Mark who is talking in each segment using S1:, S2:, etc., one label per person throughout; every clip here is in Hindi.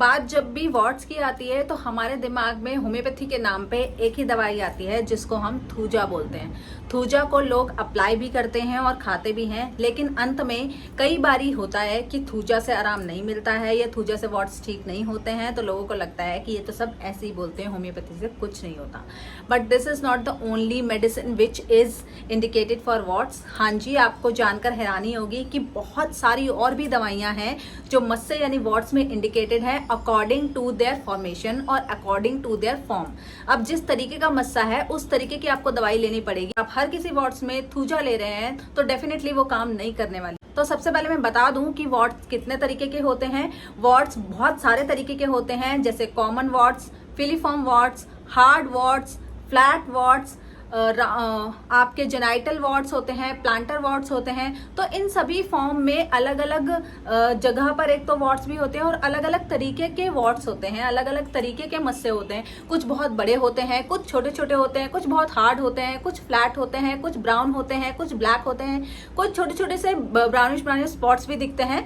S1: बात जब भी वॉट्स की आती है तो हमारे दिमाग में होम्योपैथी के नाम पे एक ही दवाई आती है जिसको हम थूजा बोलते हैं। थूजा को लोग अप्लाई भी करते हैं और खाते भी हैं, लेकिन अंत में कई बारी होता है कि थूजा से आराम नहीं मिलता है या थूजा से वॉट्स ठीक नहीं होते हैं, तो लोगों को लगता है कि ये तो सब ऐसे ही बोलते हैं, होम्योपैथी से कुछ नहीं होता। But this is not the only medicine which is indicated for watts. हाँ जी, आपको जानकर हैरानी होगी कि बहुत सारी और भी दवाइयां हैं जो मस्से यानी वॉट्स में इंडिकेटेड है अकॉर्डिंग टू देयर फॉर्मेशन और अकॉर्डिंग टू देयर फॉर्म। अब जिस तरीके का मस्सा है उस तरीके की आपको दवाई लेनी पड़ेगी। आप हर किसी वॉट्स में थूजा ले रहे हैं तो डेफिनेटली वो काम नहीं करने वाली। तो सबसे पहले मैं बता दूं कि वॉट्स कितने तरीके के होते हैं। वॉट्स बहुत सारे तरीके के होते हैं, जैसे common warts, filiform warts, hard warts, flat warts, आपके जेनाइटल वॉट्स होते हैं, प्लांटर वॉट्स होते हैं। तो इन सभी फॉर्म में अलग अलग जगह पर एक तो वॉट्स भी होते हैं और अलग अलग तरीके के वॉट्स होते हैं, अलग अलग तरीके के मस्से होते हैं। कुछ बहुत बड़े होते हैं, कुछ छोटे छोटे होते हैं, कुछ बहुत हार्ड होते हैं, कुछ फ्लैट होते हैं, कुछ ब्राउन होते हैं, कुछ ब्लैक होते हैं, कुछ छोटे छोटे से ब्राउनिश स्पॉट्स भी दिखते हैं।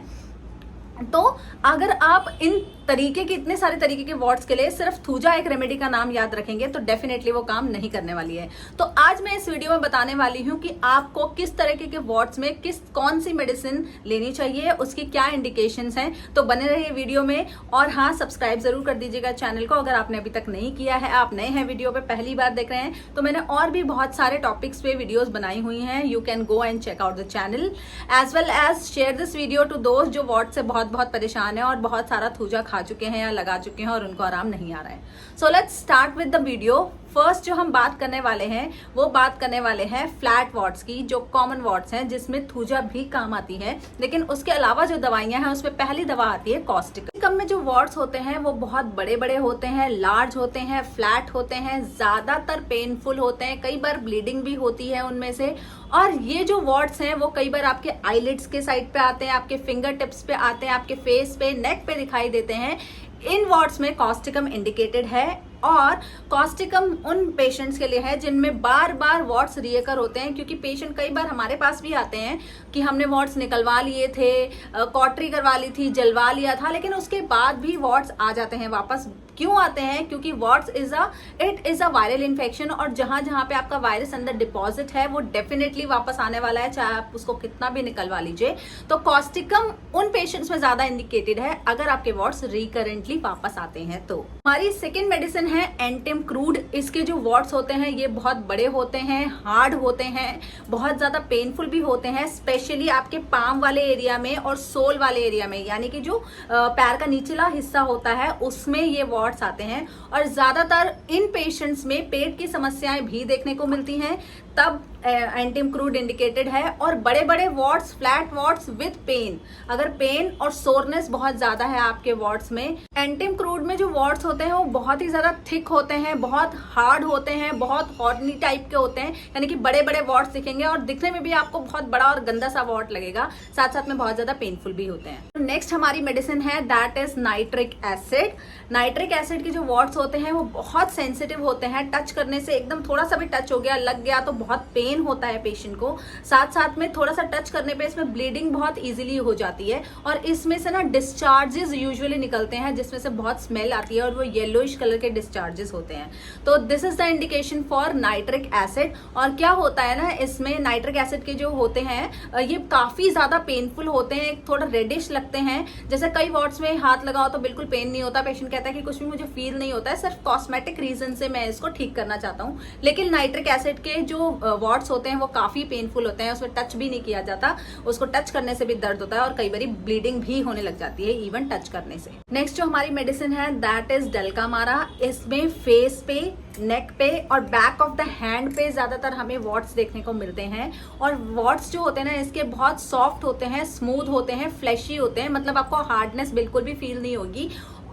S1: तो अगर आप इन तरीके के इतने सारे तरीके के वॉट्स के लिए सिर्फ थूजा एक रेमेडी का नाम याद रखेंगे तो डेफिनेटली वो काम नहीं करने वाली है। तो आज मैं इस वीडियो में बताने वाली हूं कि आपको किस तरीके के वॉट्स में कौन सी मेडिसिन लेनी चाहिए, उसकी क्या इंडिकेशंस हैं। तो बने रहिए वीडियो में, और हाँ, सब्सक्राइब जरूर कर दीजिएगा चैनल को अगर आपने अभी तक नहीं किया है। आप नए हैं, वीडियो पे पहली बार देख रहे हैं तो मैंने और भी बहुत सारे टॉपिक्स पे वीडियोज बनाई हुई हैं। You can go and check out the channel as well as share this video to दोस्त जो वॉट्स से बहुत परेशान है और बहुत सारा थूजा खा चुके हैं या लगा चुके हैं और उनको आराम नहीं आ रहा है। So let's start with the video. First जो हम बात करने वाले हैं वो बात करने वाले हैं फ्लैट वॉट्स की, जो कॉमन वॉट्स हैं जिसमें थूजा भी काम आती है। लेकिन उसके अलावा जो दवाइयां हैं उसमें पहली दवा आती है कॉस्टिकम में जो वॉट्स होते हैं वो बहुत बड़े बड़े होते हैं, लार्ज होते हैं, फ्लैट होते हैं, ज्यादातर पेनफुल होते हैं, कई बार ब्लीडिंग भी होती है उनमें से। और ये जो वॉट्स हैं वो कई बार आपके आईलिड्स के साइड पे आते हैं, आपके फिंगर टिप्स पे आते हैं, आपके फेस पे, नेक पे दिखाई देते हैं। इन वॉट्स में कॉस्टिकम इंडिकेटेड है और कॉस्टिकम उन पेशेंट्स के लिए है जिनमें बार बार वॉट्स रिएकर होते हैं, क्योंकि पेशेंट कई बार हमारे पास भी आते हैं कि हमने वॉट्स निकलवा लिए थे, कॉटरी करवा ली थी, जलवा लिया था, लेकिन उसके बाद भी वॉट्स आ जाते हैं वापस। क्यों आते हैं? क्योंकि warts it is a viral infection और जहां जहां पे आपका वायरस अंदर डिपॉजिट है वो डेफिनेटली वापस आने वाला है, चाहे आप उसको कितना भी निकलवा लीजिए। तो कॉस्टिकम उन पेशेंट्स में ज्यादा इंडिकेटेड है अगर आपके वॉट्स रिकरेंटली वापस आते हैं। तो हमारी सेकेंड मेडिसिन है एंटिम क्रूड। इसके जो वॉट्स होते हैं ये बहुत बड़े होते हैं, हार्ड होते हैं, बहुत ज्यादा पेनफुल भी होते हैं, स्पेशली आपके पाम वाले एरिया में और सोल वाले एरिया में, यानी कि जो पैर का निचला हिस्सा होता है उसमें ये वॉट्स आते हैं। और ज्यादातर इन पेशेंट्स में पेट की समस्याएं भी देखने को मिलती हैं, तब एंटिम क्रूड इंडिकेटेड है। और बड़े बड़े warts, flat warts with pain, अगर पेन और सोरनेस बहुत ज्यादा है आपके वॉट्स में। एंटिम क्रूड में जो वॉट्स होते हैं वो बहुत ही ज्यादा थिक होते हैं, बहुत हार्ड होते हैं, बहुत हॉर्नी टाइप के होते हैं, यानी कि बड़े बड़े वॉट्स दिखेंगे और दिखने में भी आपको बहुत बड़ा और गंदा सा वॉट लगेगा, साथ साथ में बहुत ज्यादा पेनफुल भी होते हैं। नेक्स्ट हमारी मेडिसिन है that is nitric acid. Nitric acid के जो वॉट्स होते हैं वो बहुत सेंसिटिव होते हैं, टच करने से एकदम थोड़ा सा भी टच हो गया, लग गया तो बहुत पेन होता है पेशेंट को। साथ साथ में थोड़ा सा टच करने पे इसमें ब्लीडिंग बहुत इजीली हो जाती है और इसमें से ना डिस्चार्जेस यूजुअली निकलते हैं जिसमें से बहुत स्मेल आती है और वो येलोइश कलर के डिस्चार्जेस होते हैं। तो this is the indication for nitric acid. और क्या होता है ना, इसमें नाइट्रिक एसिड के जो होते हैं ये काफी ज्यादा पेनफुल होते हैं, थोड़ा रेडिश लगते हैं। जैसे कई वॉट्स में हाथ लगाओ तो बिल्कुल पेन नहीं होता, पेशेंट कहता है कि कुछ भी मुझे फील नहीं होता है, सिर्फ कॉस्मेटिक रीजन से मैं इसको ठीक करना चाहता हूँ। लेकिन नाइट्रिक एसिड के जो वॉट्स होते हैं वो काफी पेनफुल होते हैं, उसमें टच भी नहीं किया जाता, उसको टच करने से भी दर्द होता है और कई बार ब्लीडिंग भी होने लग जाती है इवन टच करने से। नेक्स्ट जो हमारी मेडिसिन है दैट इज डलकामारा। इसमें फेस पे, नेक पे और बैक ऑफ द हैंड पे ज्यादातर हमें वॉट्स देखने को मिलते हैं। और वॉट्स जो होते हैं ना इसके बहुत सॉफ्ट होते हैं, स्मूथ होते हैं, फ्लैशी होते हैं, मतलब आपको हार्डनेस बिल्कुल भी फील नहीं होगी।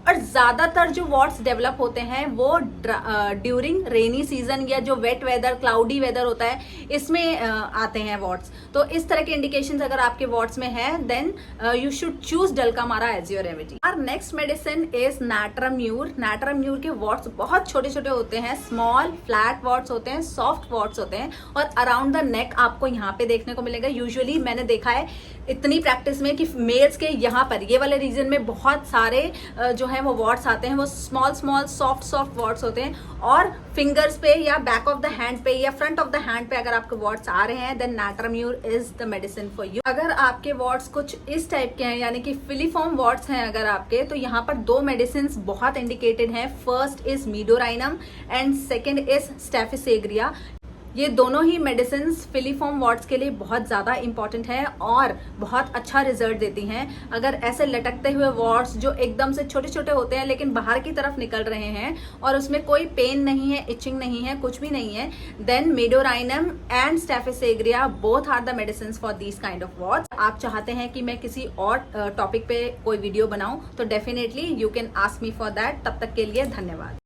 S1: और ज्यादातर जो वॉट्स डेवलप होते हैं वो ड्यूरिंग रेनी सीजन या जो वेट वेदर, क्लाउडी वेदर होता है इसमें आते हैं वॉट्स। तो इस तरह के इंडिकेशंस अगर आपके वॉट्स में है then you should choose dulcamara as your remedy. और next medicine is natrum mur. Natrum mur के वॉट्स बहुत छोटे छोटे होते हैं, स्मॉल फ्लैट वॉट्स होते हैं, सॉफ्ट वॉट्स होते हैं और अराउंड द नेक आपको यहाँ पे देखने को मिलेगा। यूजुअली मैंने देखा है इतनी प्रैक्टिस में कि मेल्स के यहाँ पर ये वाले रीजन में बहुत सारे जो है वो वॉट्स आते हैं वो स्मॉल स्मॉल सॉफ्ट वॉट्स होते हैं, और फिंगर्स पे या बैक ऑफ द हैंड पे या फ्रंट ऑफ द हैंड पे अगर आपके वॉट्स आ रहे हैं, then natrum mur is the medicine for you. अगर आपके वॉट्स कुछ इस टाइप के हैं, यानी कि फिलीफॉर्म वॉट्स हैं अगर आपके, तो यहाँ पर दो मेडिसिन बहुत इंडिकेटेड हैं। First is medorrhinum and second is staphysagria. ये दोनों ही मेडिसिन फिलीफॉर्म वॉट्स के लिए बहुत ज़्यादा इंपॉर्टेंट है और बहुत अच्छा रिजल्ट देती हैं। अगर ऐसे लटकते हुए वॉट्स जो एकदम से छोटे छोटे होते हैं लेकिन बाहर की तरफ निकल रहे हैं और उसमें कोई पेन नहीं है, इचिंग नहीं है, कुछ भी नहीं है, then medorrhinum and staphysagria both are the medicine for these kind of warts. आप चाहते हैं कि मैं किसी और टॉपिक पे कोई वीडियो बनाऊं तो definitely you can ask me for that. तब तक के लिए धन्यवाद।